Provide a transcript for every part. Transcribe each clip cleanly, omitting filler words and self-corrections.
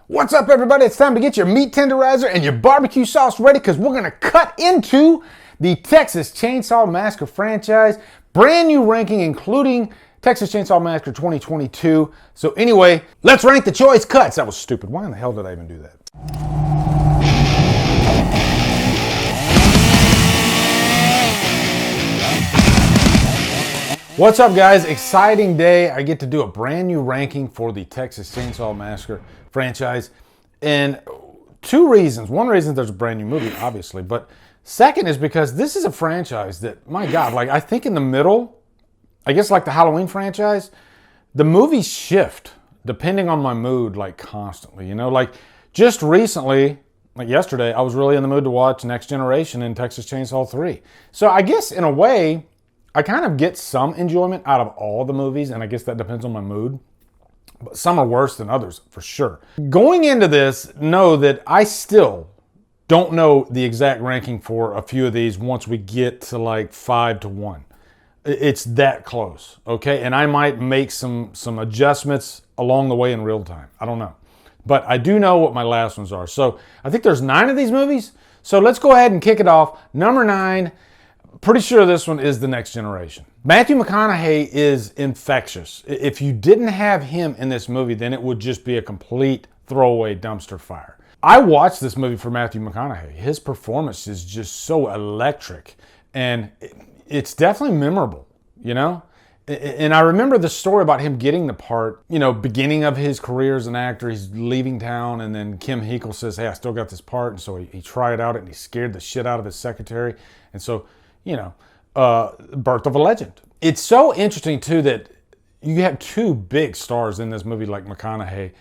What's up, everybody? It's time to get your meat tenderizer and your barbecue sauce ready because we're going to cut into the Texas Chainsaw Massacre franchise. Brand new ranking, including Texas Chainsaw Massacre 2022. So anyway, let's rank the choice cuts. That was stupid. Why in the hell did I even do that? What's up, guys? Exciting day. I get to do a brand new ranking for the Texas Chainsaw Massacre franchise. And two reasons. One reason, there's a brand new movie, obviously. But second is because this is a franchise that, my God, like I think in the middle, I guess like the Halloween franchise, the movies shift depending on my mood, like constantly. You know, like just recently, like yesterday, I was really in the mood to watch Next Generation and Texas Chainsaw 3. So I guess in a way, I kind of get some enjoyment out of all the movies, and I guess that depends on my mood. But some are worse than others, for sure. Going into this, know that I still don't know the exact ranking for a few of these once we get to like 5-1. It's that close, okay? And I might make some adjustments along the way in real time. I don't know. But I do know what my last ones are. So I think there's 9 of these movies. So let's go ahead and kick it off. Number 9. Pretty sure this one is The Next Generation. Matthew McConaughey is infectious. If you didn't have him in this movie, then it would just be a complete throwaway dumpster fire. I watched this movie for Matthew McConaughey. His performance is just so electric, and it's definitely memorable, you know? And I remember the story about him getting the part, you know, beginning of his career as an actor. He's leaving town, and then Kim Hinkle says, hey, I still got this part. And so he tried out, and he scared the shit out of his secretary. And so, you know, birth of a legend. It's so interesting, too, that you have 2 big stars in this movie like McConaughey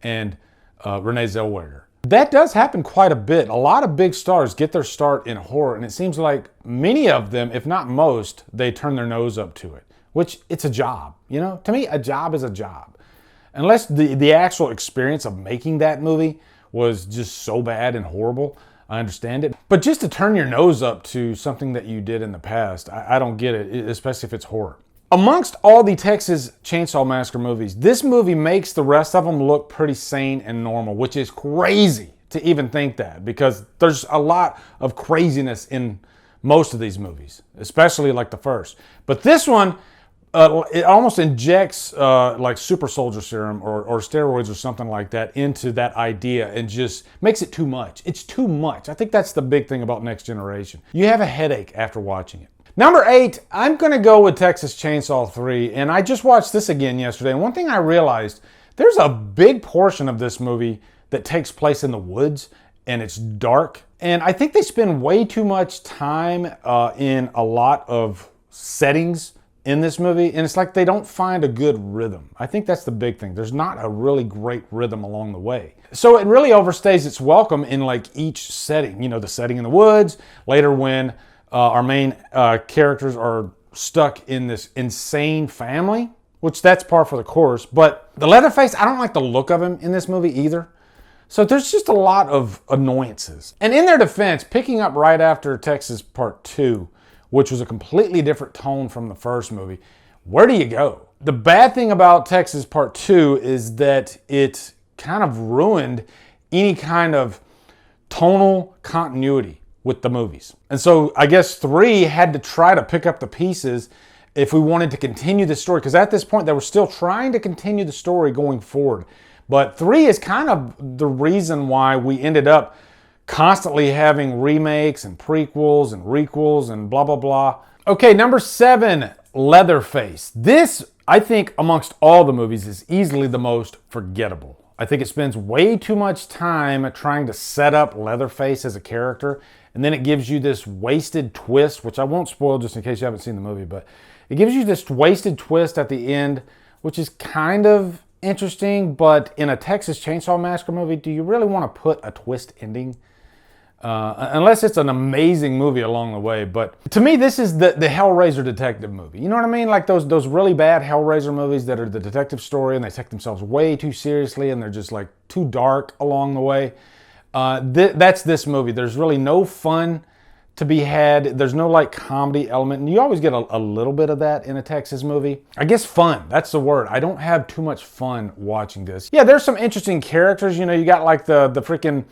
and Renee Zellweger. That does happen quite a bit. A lot of big stars get their start in horror, and it seems like many of them, if not most, they turn their nose up to it, which it's a job. You know, to me, a job is a job. Unless the actual experience of making that movie was just so bad and horrible, I understand it. But just to turn your nose up to something that you did in the past, I don't get it, especially if it's horror. Amongst all the Texas Chainsaw Massacre movies, this movie makes the rest of them look pretty sane and normal, which is crazy to even think that, because there's a lot of craziness in most of these movies, especially like the first. But this one, it almost injects like super soldier serum or steroids or something like that into that idea and just makes it too much. It's too much. I think that's the big thing about Next Generation. You have a headache after watching it. Number 8, I'm going to go with Texas Chainsaw 3. And I just watched this again yesterday. And one thing I realized, there's a big portion of this movie that takes place in the woods and it's dark. And I think they spend way too much time in a lot of settings in this movie, and it's like they don't find a good rhythm. I think that's the big thing. There's not a really great rhythm along the way. So it really overstays its welcome in like each setting. You know, the setting in the woods, later when our main characters are stuck in this insane family, which that's par for the course. But the Leatherface, I don't like the look of him in this movie either. So there's just a lot of annoyances. And in their defense, picking up right after Texas Part 2, which was a completely different tone from the first movie, where do you go? The bad thing about Texas Part 2 is that it kind of ruined any kind of tonal continuity with the movies. And so I guess 3 had to try to pick up the pieces if we wanted to continue the story, because at this point they were still trying to continue the story going forward. But 3 is kind of the reason why we ended up constantly having remakes and prequels and requels and blah, blah, blah. Okay, number 7, Leatherface. This, I think, amongst all the movies, is easily the most forgettable. I think it spends way too much time trying to set up Leatherface as a character, and then it gives you this wasted twist, which I won't spoil just in case you haven't seen the movie, but it gives you this wasted twist at the end, which is kind of interesting, but in a Texas Chainsaw Massacre movie, do you really want to put a twist ending? Unless it's an amazing movie along the way. But to me, this is the Hellraiser detective movie. You know what I mean? Like those really bad Hellraiser movies that are the detective story and they take themselves way too seriously and they're just like too dark along the way. That's this movie. There's really no fun to be had. There's no like comedy element, and you always get a little bit of that in a Texas movie. I guess fun, that's the word. I don't have too much fun watching this. Yeah, there's some interesting characters. You know, you got like the freaking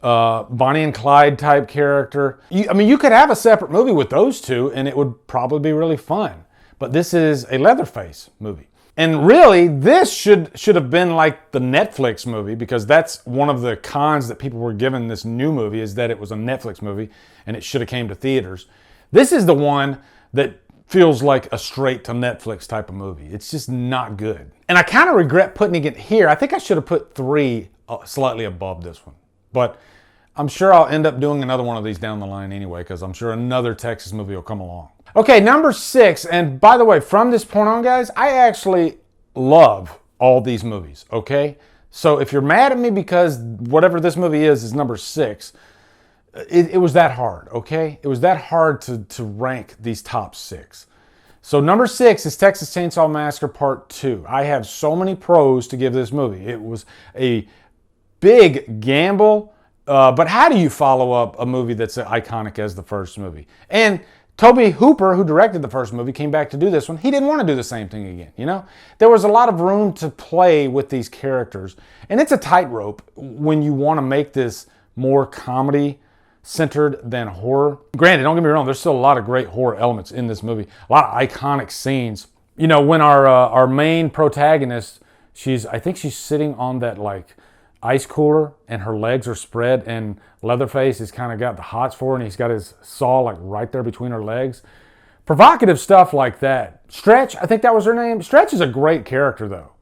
Bonnie and Clyde type character. I mean, you could have a separate movie with those two and it would probably be really fun. But this is a Leatherface movie. And really, this should have been like the Netflix movie, because that's one of the cons that people were given this new movie, is that it was a Netflix movie and it should have came to theaters. This is the one that feels like a straight to Netflix type of movie. It's just not good. And I kind of regret putting it here. I think I should have put 3 slightly above this one. But I'm sure I'll end up doing another one of these down the line anyway, because I'm sure another Texas movie will come along. Okay, number 6, and by the way, from this point on, guys, I actually love all these movies, okay? So if you're mad at me because whatever this movie is number 6, it was that hard, okay? It was that hard to rank these top 6. So number 6 is Texas Chainsaw Massacre Part 2. I have so many pros to give this movie. It was a big gamble, but how do you follow up a movie that's as iconic as the first movie? And Tobe Hooper, who directed the first movie, came back to do this one. He didn't want to do the same thing again, you know? There was a lot of room to play with these characters, and it's a tightrope when you want to make this more comedy-centered than horror. Granted, don't get me wrong, there's still a lot of great horror elements in this movie, a lot of iconic scenes. You know, when our main protagonist, I think she's sitting on that, like, ice cooler and her legs are spread, and Leatherface has kind of got the hots for her, and he's got his saw like right there between her legs. Provocative stuff like that. Stretch, I think that was her name. Stretch is a great character though.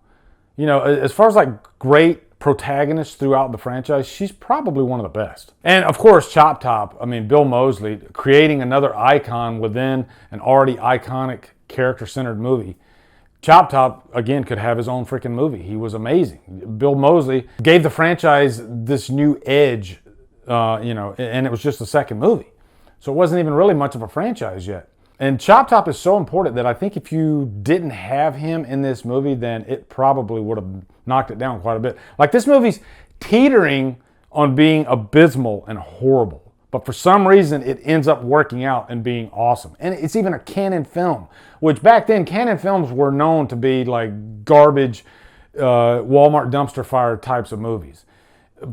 You know, as far as like great protagonists throughout the franchise, she's probably one of the best. And of course, Chop Top, I mean, Bill Moseley, creating another icon within an already iconic character-centered movie. Chop Top, again, could have his own freaking movie. He was amazing. Bill Moseley gave the franchise this new edge, you know, and it was just the second movie. So it wasn't even really much of a franchise yet. And Chop Top is so important that I think if you didn't have him in this movie, then it probably would have knocked it down quite a bit. Like, this movie's teetering on being abysmal and horrible. But for some reason, it ends up working out and being awesome. And it's even a Canon film, which back then, Canon films were known to be like garbage, Walmart dumpster fire types of movies.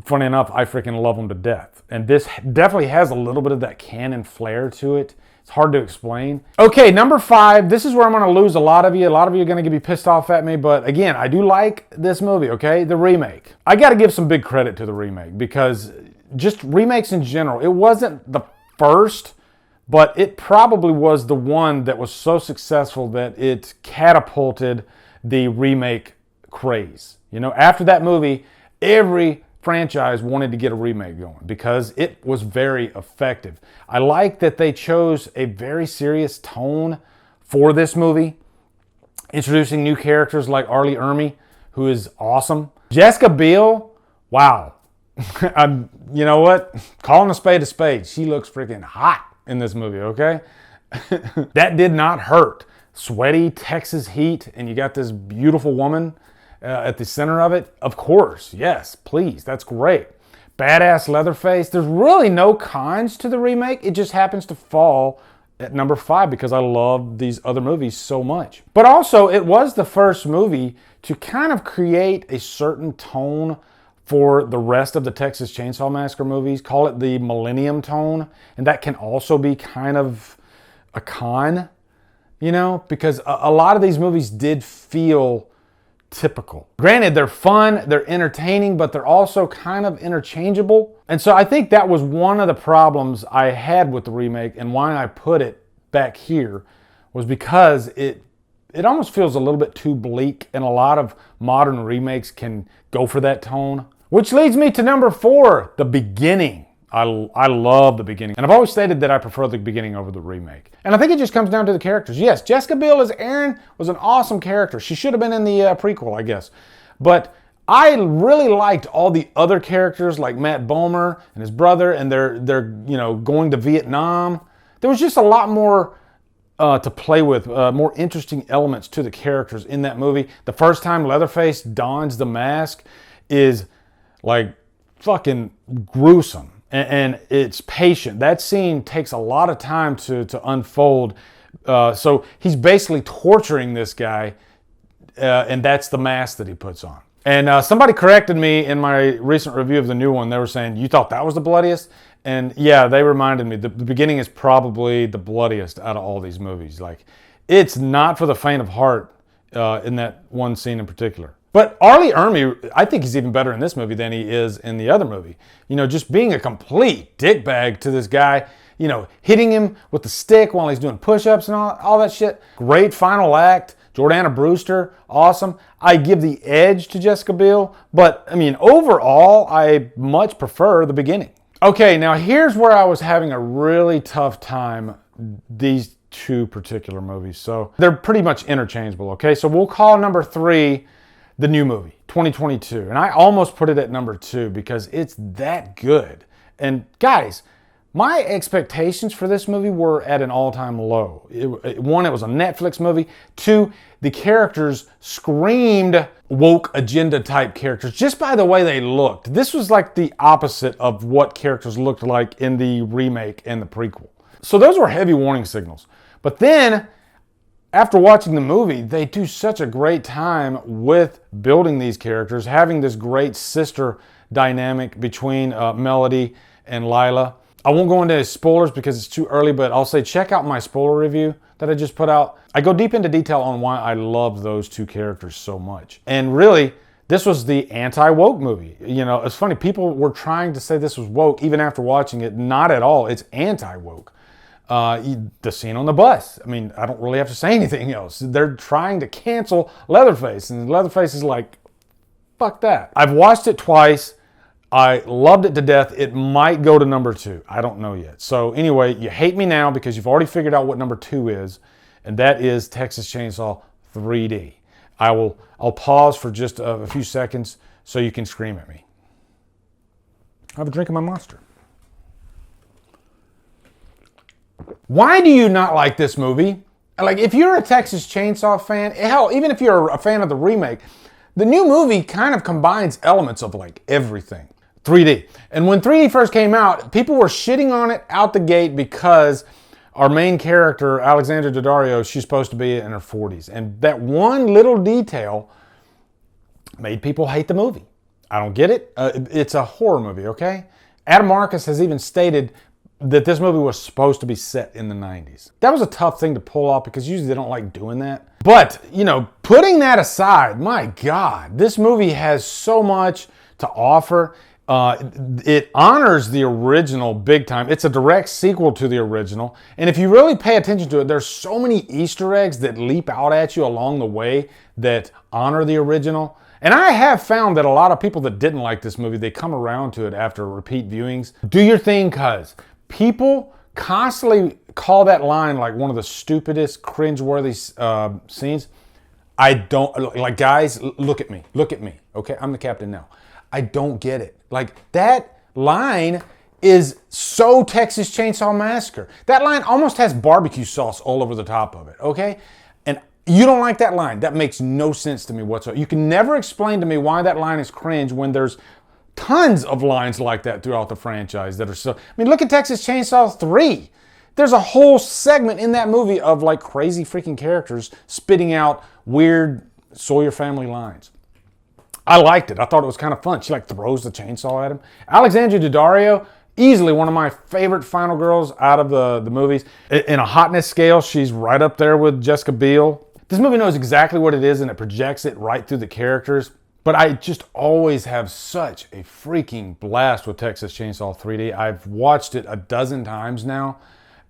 Funny enough, I freaking love them to death. And this definitely has a little bit of that Canon flair to it. It's hard to explain. Okay, number 5. This is where I'm going to lose a lot of you. A lot of you are going to be pissed off at me. But again, I do like this movie, okay? The remake. I got to give some big credit to the remake, because just remakes in general, it wasn't the first, but it probably was the one that was so successful that it catapulted the remake craze. You know, after that movie, every franchise wanted to get a remake going because it was very effective. I like that they chose a very serious tone for this movie, introducing new characters like Arlie Ermy, who is awesome. Jessica Biel, wow. You know what? Calling a spade, she looks freaking hot in this movie, okay? That did not hurt. Sweaty Texas heat, and you got this beautiful woman at the center of it. Of course, yes, please, that's great. Badass Leatherface. There's really no cons to the remake. It just happens to fall at number 5 because I love these other movies so much. But also, it was the first movie to kind of create a certain tone for the rest of the Texas Chainsaw Massacre movies. Call it the Millennium tone. And that can also be kind of a con, you know, because a lot of these movies did feel typical. Granted, they're fun, they're entertaining, but they're also kind of interchangeable. And so I think that was one of the problems I had with the remake, and why I put it back here was because it almost feels a little bit too bleak, and a lot of modern remakes can go for that tone. Which leads me to number 4, The Beginning. I love The Beginning. And I've always stated that I prefer The Beginning over the remake. And I think it just comes down to the characters. Yes, Jessica Biel as Erin was an awesome character. She should have been in the prequel, I guess. But I really liked all the other characters like Matt Bomer and his brother, and they're you know, going to Vietnam. There was just a lot more to play with, more interesting elements to the characters in that movie. The first time Leatherface dons the mask is like fucking gruesome. and it's patient. That scene takes a lot of time to unfold. So he's basically torturing this guy, and that's the mask that he puts on. And somebody corrected me in my recent review of the new one. They were saying, you thought that was the bloodiest? And yeah, they reminded me, the beginning is probably the bloodiest out of all these movies. Like, it's not for the faint of heart in that one scene in particular. But Arlie Ermy, I think he's even better in this movie than he is in the other movie. You know, just being a complete dickbag to this guy, you know, hitting him with the stick while he's doing push-ups and all that shit. Great final act. Jordana Brewster, awesome. I give the edge to Jessica Biel, but I mean, overall, I much prefer the beginning. Okay, now here's where I was having a really tough time, these two particular movies. So they're pretty much interchangeable, okay? So we'll call number 3 the new movie, 2022. And I almost put it at number 2 because it's that good. And guys, my expectations for this movie were at an all-time low. One, it was a Netflix movie. 2, the characters screamed woke agenda type characters just by the way they looked. This was like the opposite of what characters looked like in the remake and the prequel. So those were heavy warning signals. But then, after watching the movie, they do such a great time with building these characters, having this great sister dynamic between Melody and Lila. I won't go into spoilers because it's too early, but I'll say check out my spoiler review that I just put out. I go deep into detail on why I love those two characters so much. And really, this was the anti-woke movie. You know, it's funny, people were trying to say this was woke even after watching it. Not at all. It's anti-woke. The scene on the bus. I mean, I don't really have to say anything else. They're trying to cancel Leatherface, and Leatherface is like, fuck that. I've watched it twice. I loved it to death. It might go to number 2. I don't know yet. So anyway, you hate me now because you've already figured out what number 2 is, and that is Texas Chainsaw 3D. I'll pause for just a few seconds so you can scream at me. I have a drink of my Monster. Why do you not like this movie? Like, if you're a Texas Chainsaw fan, hell, even if you're a fan of the remake, the new movie kind of combines elements of like everything. 3D. And when 3D first came out, people were shitting on it out the gate because our main character, Alexandra Daddario, she's supposed to be in her 40s. And that one little detail made people hate the movie. I don't get it. It's a horror movie, okay? Adam Marcus has even stated that this movie was supposed to be set in the 90s. That was a tough thing to pull off because usually they don't like doing that. But, you know, putting that aside, my God, this movie has so much to offer. It honors the original big time. It's a direct sequel to the original. And if you really pay attention to it, there's so many Easter eggs that leap out at you along the way that honor the original. And I have found that a lot of people that didn't like this movie, they come around to it after repeat viewings. Do your thing, cuz. People constantly call that line like one of the stupidest, cringeworthy scenes. I don't, like, guys, look at me, okay? I'm the captain now. I don't get it. Like, that line is so Texas Chainsaw Massacre. That line almost has barbecue sauce all over the top of it, okay? And you don't like that line. That makes no sense to me whatsoever. You can never explain to me why that line is cringe when there's tons of lines like that throughout the franchise that are so... I mean, look at Texas Chainsaw 3. There's a whole segment in that movie of like crazy freaking characters spitting out weird Sawyer family lines. I liked it. I thought it was kind of fun. She like throws the chainsaw at him. Alexandra Daddario, easily one of my favorite final girls out of the movies. In a hotness scale, she's right up there with Jessica Biel. This movie knows exactly what it is and it projects it right through the characters. But I just always have such a freaking blast with Texas Chainsaw 3D. I've watched it a dozen times now.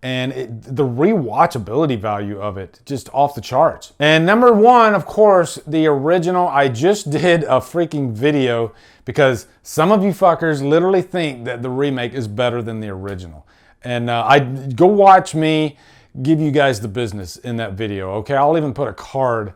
And the rewatchability value of it, just off the charts. And number 1, of course, the original. I just did a freaking video because some of you fuckers literally think that the remake is better than the original. And I go watch me give you guys the business in that video, okay? I'll even put a card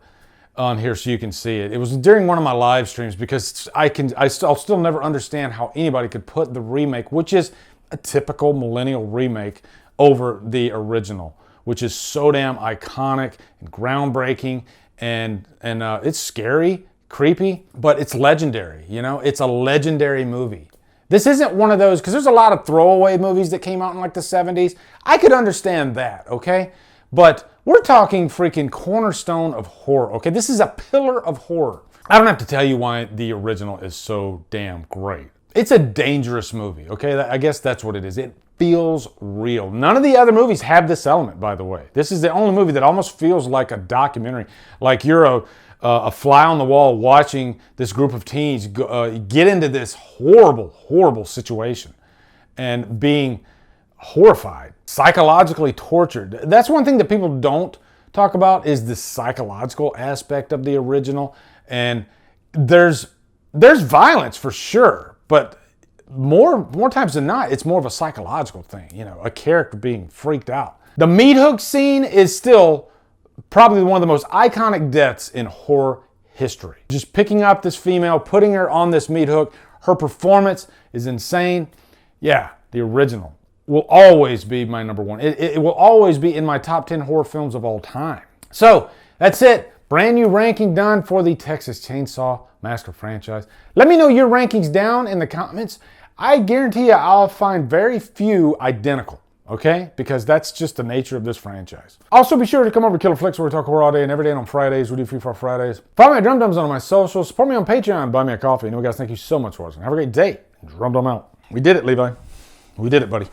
on here so you can see it. It was during one of my live streams because I'll still never understand how anybody could put the remake, which is a typical millennial remake, over the original, which is so damn iconic and groundbreaking, and it's scary, creepy, but it's legendary, you know? It's a legendary movie. This isn't one of those, because there's a lot of throwaway movies that came out in like the 70s. I could understand that, okay? But we're talking freaking cornerstone of horror, okay? This is a pillar of horror. I don't have to tell you why the original is so damn great. It's a dangerous movie, okay? I guess that's what it is. It feels real. None of the other movies have this element, by the way. This is the only movie that almost feels like a documentary, like you're a fly on the wall watching this group of teens get into this horrible, horrible situation and being horrified, psychologically tortured. That's one thing that people don't talk about, is the psychological aspect of the original. And there's violence for sure, but more times than not, it's more of a psychological thing, you know, a character being freaked out. The meat hook scene is still probably one of the most iconic deaths in horror history. Just picking up this female, putting her on this meat hook, her performance is insane. Yeah, the original will always be my number one. It will always be in my top 10 horror films of all time. So that's it. Brand new ranking done for the Texas Chainsaw Massacre franchise. Let me know your rankings down in the comments. I guarantee you I'll find very few identical, okay? Because that's just the nature of this franchise. Also, be sure to come over to Killer Flicks, where we talk horror all day and every day. And on Fridays, we do Free for Fridays. Follow me at Drumdums on my socials. Support me on Patreon. Buy me a coffee. Anyway, guys, thank you so much for watching. Have a great day. Drumdum out. We did it, Levi. We did it, buddy.